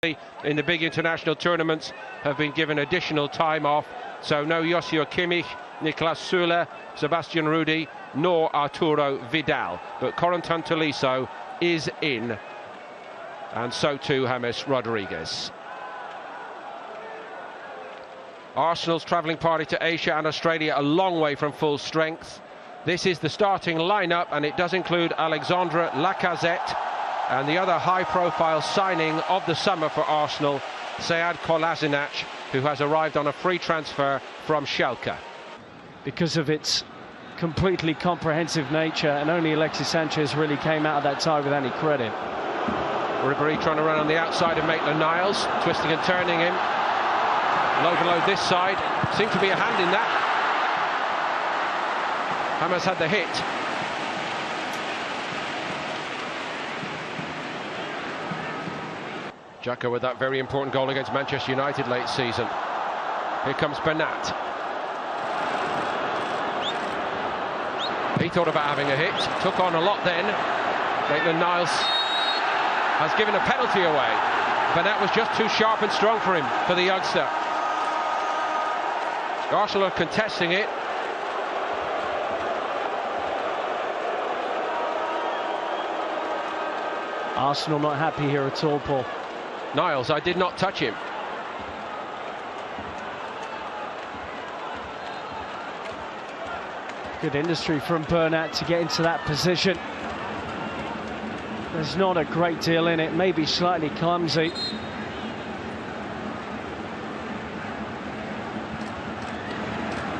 in the big international tournaments have been given additional time off. So no Joshua Kimmich, Niklas Süle, Sebastian Rudy, nor Arturo Vidal. But Corentin Tolisso is in, and so too James Rodriguez. Arsenal's travelling party to Asia and Australia a long way from full strength. This is the starting lineup, and it does include Alexandre Lacazette and the other high-profile signing of the summer for Arsenal, Sead Kolasinac, who has arrived on a free transfer from Schalke. Because of its completely comprehensive nature, and only Alexis Sanchez really came out of that tie with any credit. Ribéry trying to run on the outside of Maitland-Niles, twisting and turning him. Low to low this side, seemed to be a hand in that. James had the hit. Xhaka with that very important goal against Manchester United late season. Here comes Bernat. He thought about having a hit, took on a lot then. Maitland-Niles has given a penalty away. Bernat was just too sharp and strong for him, for the youngster. Arsenal are contesting it. Arsenal not happy here at all, Paul. Niles, I did not touch him. Good industry from Bernat to get into that position. There's not a great deal in it, maybe slightly clumsy.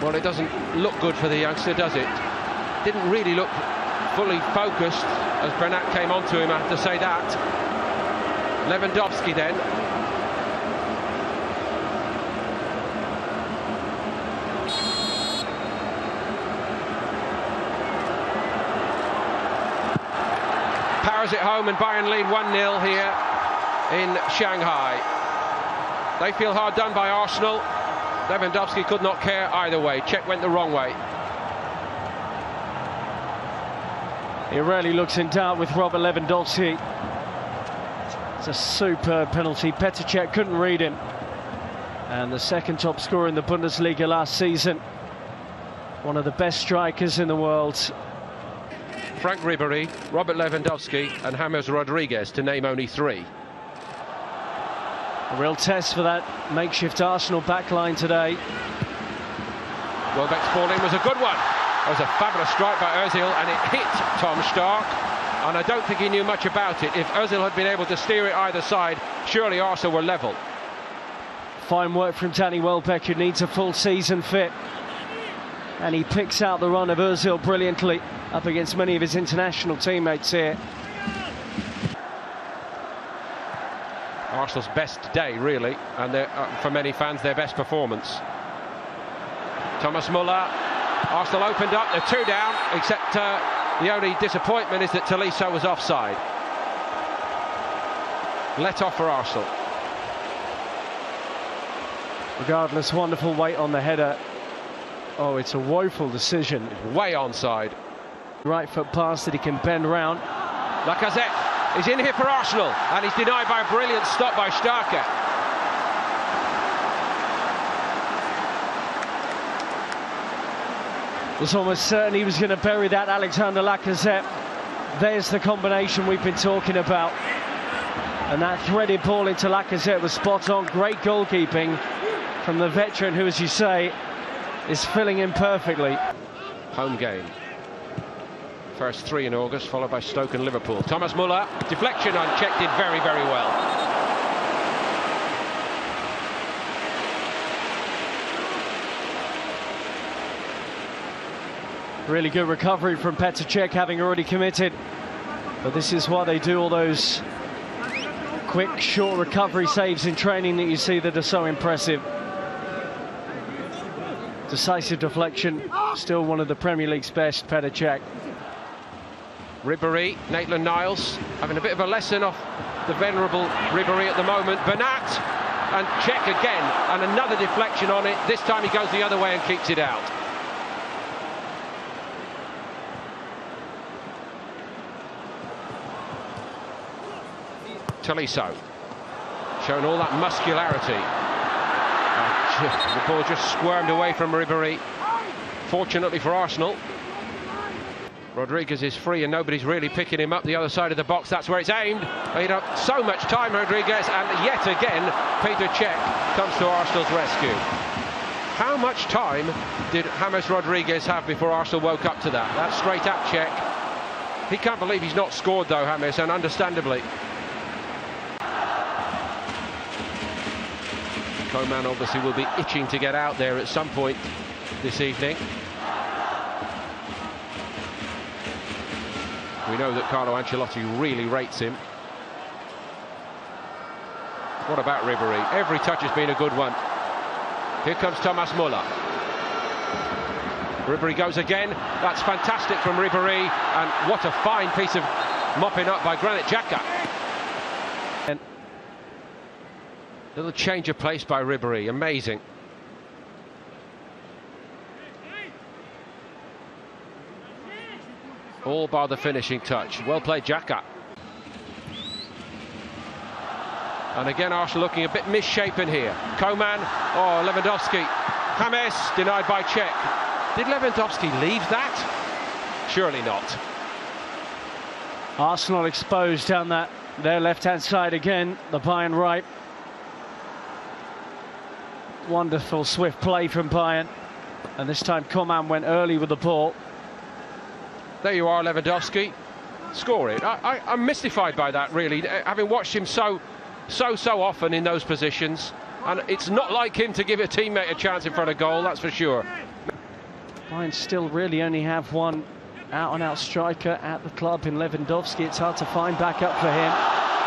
Well, it doesn't look good for the youngster, does it? Didn't really look fully focused as Bernat came onto him, I have to say that. Lewandowski then. Powers it home, and Bayern lead 1-0 here in Shanghai. They feel hard done by Arsenal. Lewandowski could not care either way. Czech went the wrong way. He rarely looks in doubt with Robert Lewandowski. It's a superb penalty. Petr Cech couldn't read him. And the second top scorer in the Bundesliga last season. One of the best strikers in the world. Frank Ribéry, Robert Lewandowski and James Rodriguez, to name only three. A real test for that makeshift Arsenal backline today. Welbeck's ball in was a good one. It was a fabulous strike by Ozil, and it hit Tom Stark, and I don't think he knew much about it. If Ozil had been able to steer it either side, surely Arsenal were level. Fine work from Danny Welbeck, who needs a full season fit, and he picks out the run of Ozil brilliantly up against many of his international teammates here. Arsenal's best day, really, and for many fans, their best performance. Thomas Muller. Arsenal opened up, they're two down, except the only disappointment is that Tolisso was offside. Let off for Arsenal. Regardless, wonderful weight on the header. Oh, it's a woeful decision. Way onside. Right foot pass that he can bend round. Lacazette is in here for Arsenal, and he's denied by a brilliant stop by Starker. Was almost certain he was going to bury that, Alexandre Lacazette. There's the combination we've been talking about. And that threaded ball into Lacazette was spot on. Great goalkeeping from the veteran who, as you say, is filling in perfectly. Home game. First three in August, followed by Stoke and Liverpool. Thomas Muller, deflection on Czech, did very, very well. Really good recovery from Petr Cech, having already committed. But this is why they do all those quick, short recovery saves in training that you see that are so impressive. Decisive deflection, still one of the Premier League's best, Petr Cech. Ribéry, Maitland-Niles, having a bit of a lesson off the venerable Ribéry at the moment. Bernat, and Cech again, and another deflection on it. This time he goes the other way and keeps it out. Tolisso. Showing all that muscularity. The ball just squirmed away from Ribéry. Fortunately for Arsenal. Rodriguez is free and nobody's really picking him up the other side of the box. That's where it's aimed. Made up so much time, Rodriguez, and yet again Peter Cech comes to Arsenal's rescue. How much time did James Rodriguez have before Arsenal woke up to that? That's straight at Cech. He can't believe he's not scored though, James, and understandably. Coman obviously will be itching to get out there at some point this evening. We know that Carlo Ancelotti really rates him. What about Ribéry? Every touch has been a good one. Here comes Thomas Müller. Ribéry goes again. That's fantastic from Ribéry, and what a fine piece of mopping up by Granit Xhaka. And little change of place by Ribéry, amazing. All bar the finishing touch. Well played, Xhaka. And again, Arsenal looking a bit misshapen here. Coman, oh, Lewandowski. James, denied by Cech. Did Lewandowski leave that? Surely not. Arsenal exposed down their left-hand side again, the Bayern right. Wonderful swift play from Bayern. And this time Coman went early with the ball. There you are, Lewandowski. Score it. I'm mystified by that, really, having watched him so often in those positions. And it's not like him to give a teammate a chance in front of goal, that's for sure. Bayern still really only have one out-and-out striker at the club in Lewandowski. It's hard to find backup for him.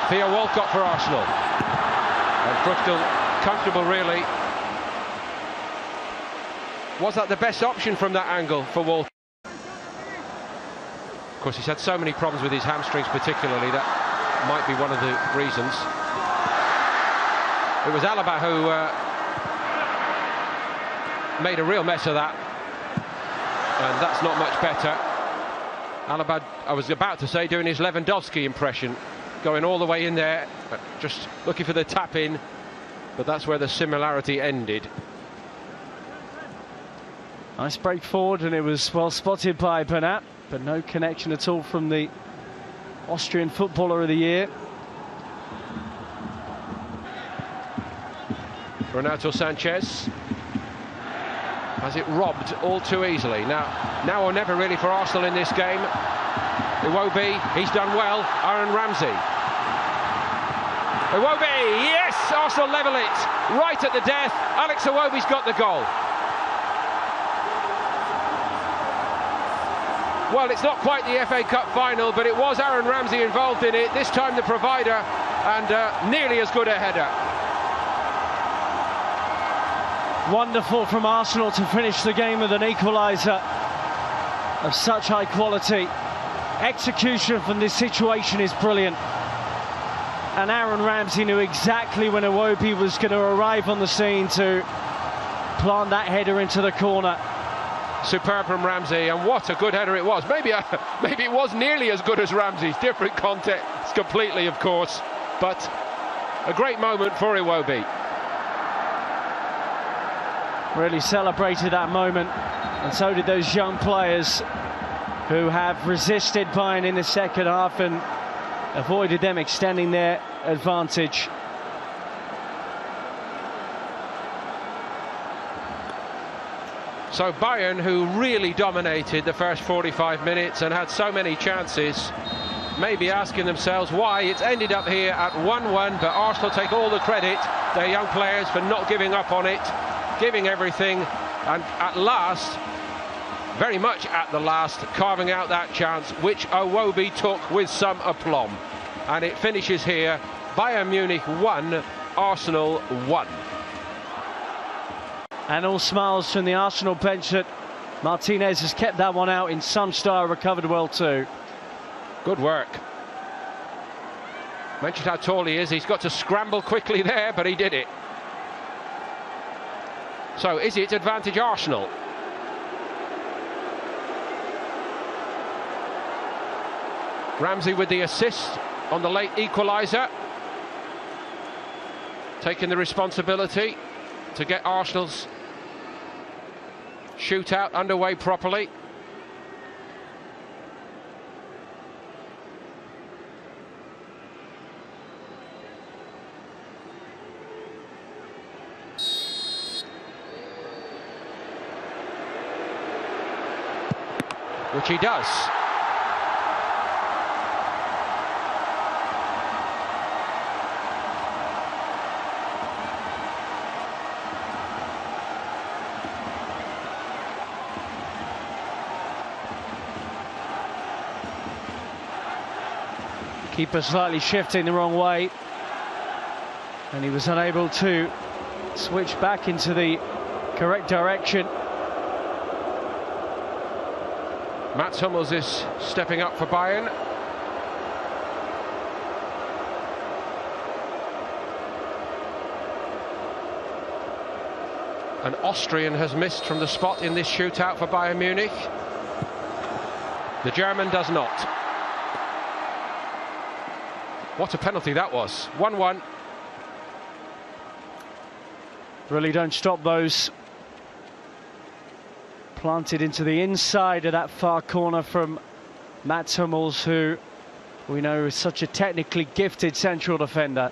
Theo Walcott for Arsenal. And Freuchtel comfortable, really. Was that the best option from that angle for Walcott? Of course, he's had so many problems with his hamstrings particularly, that might be one of the reasons. It was Alaba who made a real mess of that, and that's not much better. Alaba, I was about to say, doing his Lewandowski impression, going all the way in there, just looking for the tap in, but that's where the similarity ended. Nice break forward, and it was well spotted by Bernat, but no connection at all from the Austrian Footballer of the Year. Renato Sanchez has it robbed all too easily. Now or never really for Arsenal in this game. Iwobi, he's done well. Aaron Ramsey. Iwobi, yes! Arsenal level it right at the death. Alex Iwobi's got the goal. Well, it's not quite the FA Cup final, but it was Aaron Ramsey involved in it. This time the provider, and nearly as good a header. Wonderful from Arsenal to finish the game with an equaliser of such high quality. Execution from this situation is brilliant. And Aaron Ramsey knew exactly when Iwobi was going to arrive on the scene to plant that header into the corner. Superb from Ramsey, and what a good header it was. Maybe it was nearly as good as Ramsey's. Different context completely, of course, but a great moment for Iwobi. Really celebrated that moment, and so did those young players who have resisted Bayern in the second half and avoided them extending their advantage. So Bayern, who really dominated the first 45 minutes and had so many chances, may be asking themselves why it's ended up here at 1-1, but Arsenal take all the credit, their young players, for not giving up on it, giving everything, and at last, very much at the last, carving out that chance, which Iwobi took with some aplomb. And it finishes here, Bayern Munich 1, Arsenal 1. And all smiles from the Arsenal bench that Martinez has kept that one out in some style, recovered well too. Good work. Mentioned how tall he is, he's got to scramble quickly there, but he did it. So is it advantage Arsenal? Ramsey with the assist on the late equaliser. taking the responsibility to get Arsenal's shootout underway properly. Which he does. Keeper slightly shifting the wrong way, and he was unable to switch back into the correct direction. Mats Hummels is stepping up for Bayern. An Austrian has missed from the spot in this shootout for Bayern Munich. The German does not. What a penalty that was. 1-1. Really don't stop those. Planted into the inside of that far corner from Mats Hummels, who we know is such a technically gifted central defender.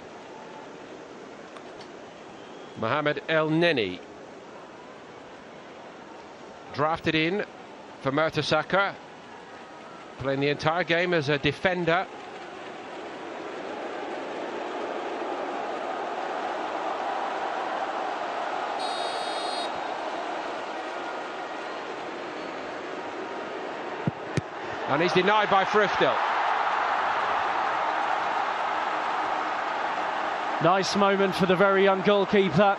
Mohamed El Neni, drafted in for Mertesacker, playing the entire game as a defender. And he's denied by Früchtel. Nice moment for the very young goalkeeper.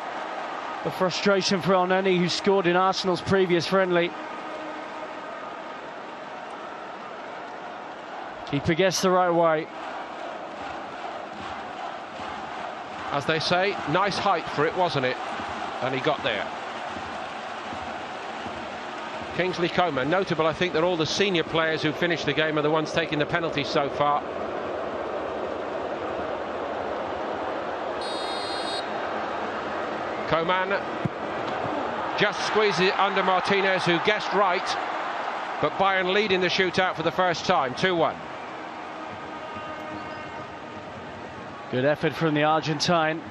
The frustration for El Neni, who scored in Arsenal's previous friendly. Keeper gets the right way. As they say, nice height for it, wasn't it? And he got there. Kingsley Coman, notable I think that all the senior players who finished the game are the ones taking the penalty so far. Coman just squeezes it under Martinez, who guessed right, but Bayern leading the shootout for the first time, 2-1. Good effort from the Argentine.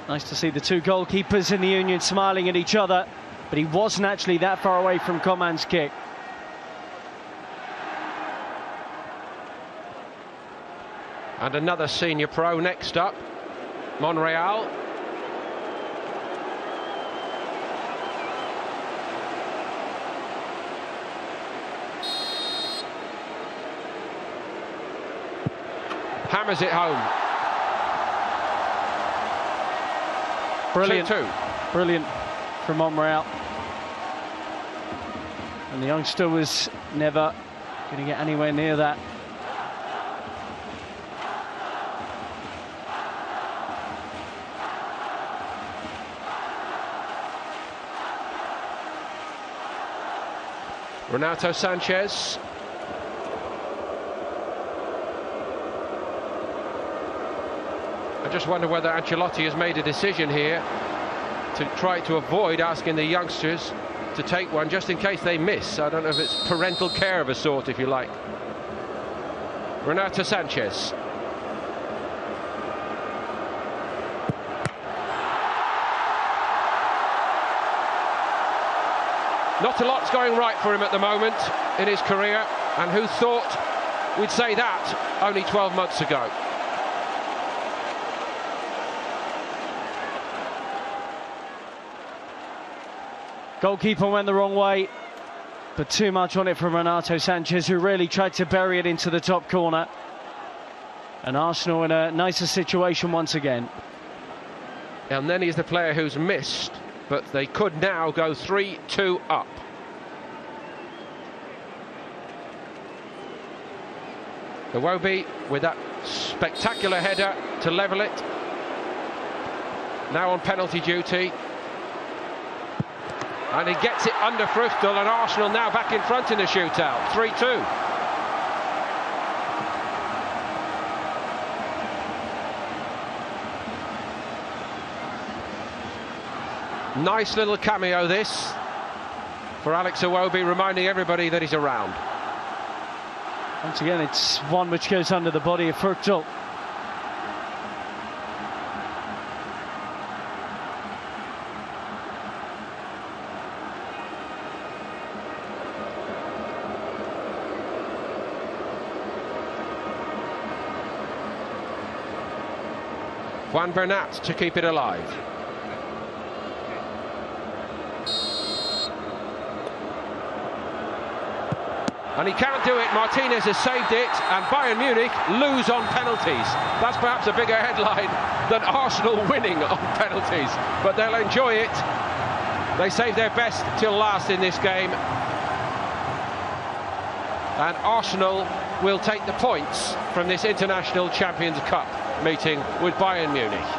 Nice to see the two goalkeepers in the Union smiling at each other, but he wasn't actually that far away from Coman's kick. And another senior pro next up, Monreal. Hammers it home. Brilliant. 2-2. Brilliant from Monreal. And the youngster was never going to get anywhere near that. Renato Sanchez. I just wonder whether Ancelotti has made a decision here to try to avoid asking the youngsters to take one just in case they miss. I don't know if it's parental care of a sort, if you like. Renato Sanchez. Not a lot's going right for him at the moment in his career, and who thought we'd say that only 12 months ago? Goalkeeper went the wrong way, but too much on it from Renato Sanchez, who really tried to bury it into the top corner. And Arsenal in a nicer situation once again. And then he's the player who's missed, but they could now go 3-2 up. Iwobi with that spectacular header to level it. Now on penalty duty. And he gets it under Früchtel, and Arsenal now back in front in the shootout, 3-2. Nice little cameo this for Alex Iwobi, reminding everybody that he's around. Once again, it's one which goes under the body of Freud. Juan Bernat to keep it alive. And he can't do it. Martinez has saved it, and Bayern Munich lose on penalties. That's perhaps a bigger headline than Arsenal winning on penalties, but they'll enjoy it. They saved their best till last in this game, and Arsenal will take the points from this International Champions Cup meeting with Bayern Munich.